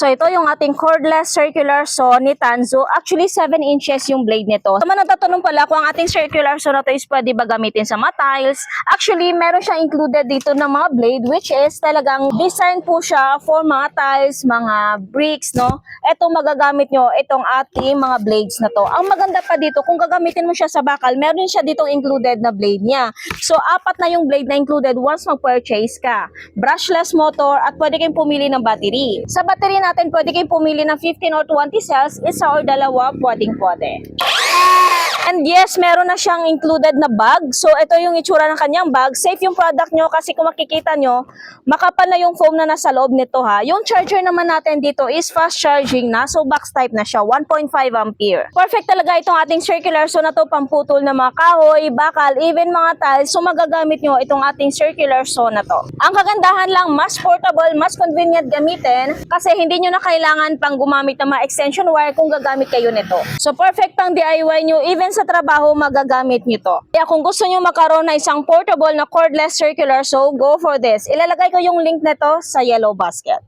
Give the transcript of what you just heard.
So ito yung ating cordless circular saw ni Tanzo. Actually 7 inches yung blade nito. So natatanong pala kung ang ating circular saw na to is pwede ba gamitin sa mga tiles. Actually meron siyang included dito na mga blade which is talagang design po siya for mga tiles, mga bricks, no? Ito magagamit nyo itong ating mga blades na to. Ang maganda pa dito kung gagamitin mo siya sa bakal, meron siya ditong included na blade niya. So 4 na yung blade na included once mag-purchase ka. Brushless motor at pwede kayong pumili ng battery. Sa battery natin, pwede kayong pumili ng 15 or 20 cells, isa or dalawa, pwedeng-pwede. And yes, meron na siyang included na bag. So, ito yung itsura ng kanyang bag. Safe yung product nyo kasi kung makikita nyo, makapal na yung foam na nasa loob nito ha. Yung charger naman natin dito is fast charging na. So, box type na siya. 1.5 ampere. Perfect talaga itong ating circular. So, na to pamputol ng mga kahoy, bakal, even mga tiles. So, magagamit nyo itong ating circular saw na to. Ang kagandahan lang, mas portable, mas convenient gamitin kasi hindi nyo na kailangan pang gumamit ng mga extension wire kung gagamit kayo nito. So, perfect pang DIY nyo. Even sa trabaho, magagamit nyo to. Kaya kung gusto nyo magkaroon na isang portable na cordless circular saw, go for this. Ilalagay ko yung link nito sa yellow basket.